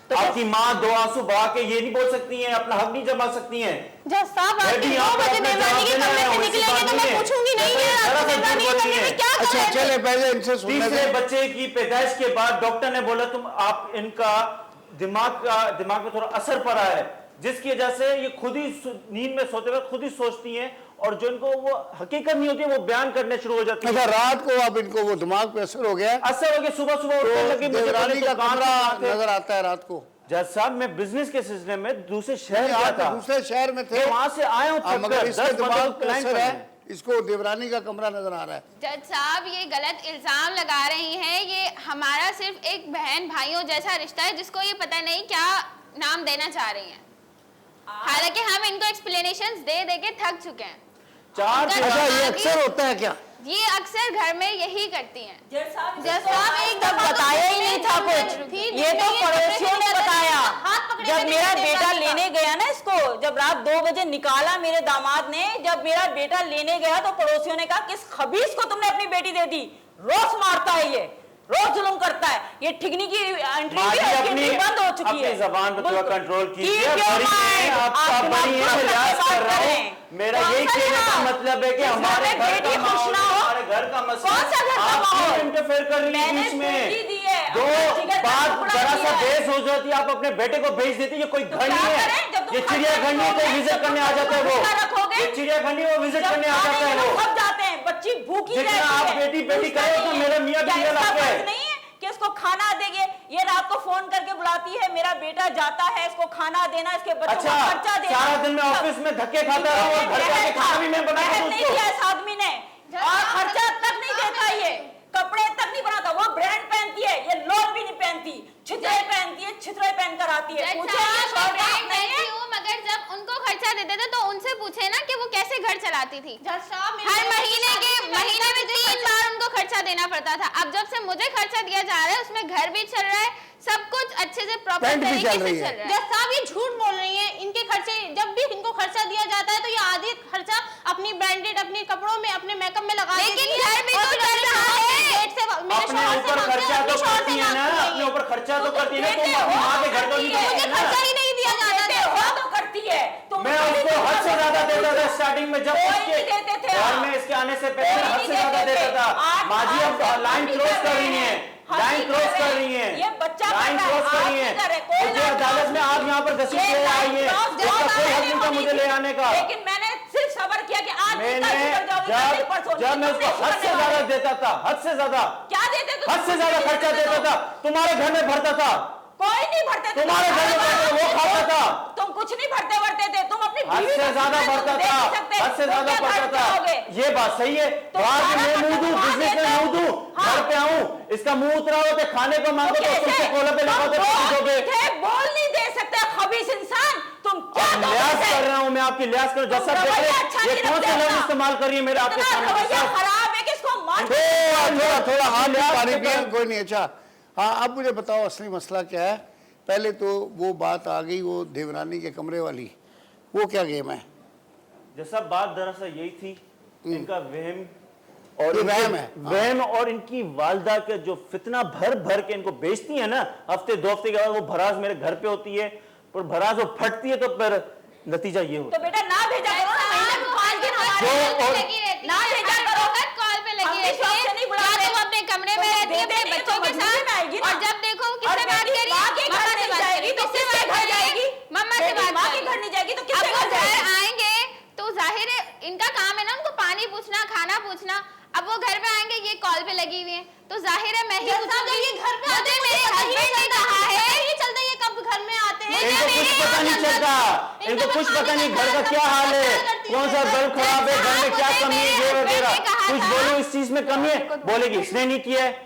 आपकी माँ दो आंसू बहा के ये नहीं बोल सकती हैं, अपना हक नहीं जमा सकती हैं। जज साहब रात के 2 बजे देवरानी के कमरे से निकलेंगे तो मैं पूछूंगी नहीं है रात को देवरानी के कमरे में क्या कर रहे थे? चले पहले इनसे सुनने तीसरे दें। बच्चे की पैदाइश के बाद डॉक्टर ने बोला तुम आप इनका दिमाग में थोड़ा असर पड़ा है, जिसकी वजह से ये खुद ही नींद में सोते वक्त खुद ही सोचती हैं और जो इनको वो हकीकत नहीं होती है वो बयान करने शुरू हो जाती है। अच्छा, रात को अब इनको वो दिमाग पे असर हो गया, असर हो गया, सुबह सुबह उठने लगे, मुझे देवरानी का कमरा नजर आता है रात को। जज साहब मैं बिजनेस के सिलसिले में दूसरे शहर गया था, दूसरे शहर में थे, वहां से आया हूं, मगर इसके दिमाग पे असर है, इसको देवरानी का कमरा नजर आ रहा है। जज साहब ये गलत इल्जाम लगा रही हैं, ये हमारा सिर्फ एक बहन भाइयों जैसा रिश्ता है जिसको ये पता नहीं क्या नाम देना चाह रही हैं। हालांकि हम इनको एक्सप्लेनेशंस दे दे के थक चुके हैं। अच्छा, ये अक्सर होता है क्या? ये अक्सर घर में यही करती हैं। जज साहब एक तब बताया ही नहीं था कुछ, ये तो पड़ोसियों ने बताया। जब मेरा बेटा लेने गया ना इसको, जब रात 2 बजे निकाला मेरे दामाद ने, जब मेरा बेटा लेने गया तो पड़ोसियों ने कहा किस खबीस को तुमने अपनी बेटी दे दी, रोज मारता है ये, रोज जुल्म करता है, ये ठिगनी की एंट्री भी बंद हो चुकी है। अपनी जबान पर थोड़ा कंट्रोल कीजिए, मेरा यही कहने का मतलब है कि हमारे घर का माहौल, हमारे घर का मसला इंटरफेयर कर रही है बीच में। दो बात जरा सा बहस हो जाती है, आप अपने बेटे को भेज देती है, ये कोई घर नहीं है, ये चिड़ियाघर नहीं है, विजिट करने आ जाता है वो, ये चिड़ियाघर नहीं वो विजिट करने आ जाता है वो। सब जाते हैं, बच्ची भूखी जितना आप बेटी बेटी करो तो मेरा मियाँ भी नहीं है कि इसको खाना देंगे, ये रात को फोन करके बुलाती है, मेरा बेटा जाता है, इसको खाना देना, इसके बच्चों को खर्चा देना। सारा दिन में ऑफिस में धक्के खाता रहा और घर जाके खाना भी मैं बनाता हूं नहीं दिया इस आदमी ने, और खर्चा तक नहीं देता, ये कपड़े तक नहीं बनाता, वो ब्रांड पहनती है, ये लोन भी नहीं पहनती, छितरे पहनती है, छितरे पहनकर आती है। मगर जब उनको खर्चा देते थे तो उनसे पूछे ना कि वो कैसे घर चलाती थी। हर महीने में 3 बार उनको खर्चा देना पड़ता था। अब जब से मुझे खर्चा दिया जा रहा है उसमें घर भी चल रहा है, सब कुछ अच्छे से प्रॉपर तरीके से चल रहा है। जज साहब ये झूठ बोल रही हैं, इनके खर्चे जब भी इनको खर्चा दिया जाता है तो ये आधी खर्चा अपनी ब्रांडेड अपने कपड़ों में अपने मेकअप में लगा देती है। लेकिन घर में तो चल रहा है, अपने ऊपर खर्चा तो करती है ना, अपने ऊपर खर्चा तो करती है ना, तुम माँ के घर तो नहीं करती है ना। खर्चा ही नहीं दिया जाता तो करती है। मैं उसको हद से ज्यादा देता था स्टार्टिंग में, जब घर में इसके आने से पहले हद से ज्यादा देता था। माँ जी अब लाइन क्रॉस कर रही है, लाइन क्रॉस कर रही है, ये बच्चा लाइन क्रॉस कर रही है। मुझे अदालत में आप यहाँ पर घसीट ले आई है, उसका कोई हक नहीं था मुझे ले आने का। लेकिन मैंने सिर्फ सबर किया कि आज मैंने जब मैं उसको हद से ज्यादा देता था, हद से ज्यादा क्या देते थे, हद से ज्यादा खर्चा देता था, तुम्हारे घर में भरता था, कोई नहीं भरते, तुम्हारे घर में वो खाता था, तुम कुछ नहीं भरते भरते थे, तुम अपनी हद से ज्यादा भरता था, हद से ज्यादा भरता था। ये बात सही है, बाहर में मुंह दूं, बिजनेस में मुंह दूं, घर पे आऊं, इसका मुंह उतरा होते खाने को मांगो तो तुमसे कोला पे लगाते बोल नहीं दे सकते खबीस इंसान, तुम क्या लिहाज कर रहा हूं मैं, आपकी लिहाज कर, जैसा ये कौन से लोग इस्तेमाल कर रही है मेरे आपके सामने, खराब है कि इसको थोड़ा हाथ पानी पिए, कोई नहीं। अच्छा हाँ, अब मुझे बताओ असली मसला क्या है। पहले तो वो बात आ गई, वो देवरानी के कमरे वाली, वो क्या गेम है? जैसा बात दरअसल यही थी, इनका वहम और वहम है, वहम और इनकी वालदा के जो फितना भर भर के इनको बेचती है ना, हफ्ते 2 हफ्ते के बाद वो भरास मेरे घर पे होती है, पर भरास वो फटती है तो फिर नतीजा ये होता है। तो बेटा ना भेजा करो ना, ना भेजा करो, कॉल पे लगी रहती है, तुम अपने कमरे में रहती है अपने बच्चों के साथ, और जब देखो किससे बात कर रही है, मम्मा से बात करेगी, तो किससे घर जाएगी, मम्मा से बात माँ के घर नहीं जाएगी तो किससे घर जाएगी? आएंगे तो जाहिर है इनका काम है ना उनको पानी पूछना, खाना पूछना। अब वो घर पे आएंगे, ये कॉल पे लगी हुई है, तो जाहिर है मैं ही पूछूंगी। ये घर पे मुझे मेरे हस्बैंड ने कहा है, ये चलते ये कब घर में आते हैं, इनको कुछ पता नहीं चलता, इनको कुछ पता नहीं घर का क्या हाल है, कौन सा बल्ब खराब है, घर में क्या कमी है, ये वगैरह कुछ बोलो इस चीज में कमी है, बोलेगी इसने नहीं किया है।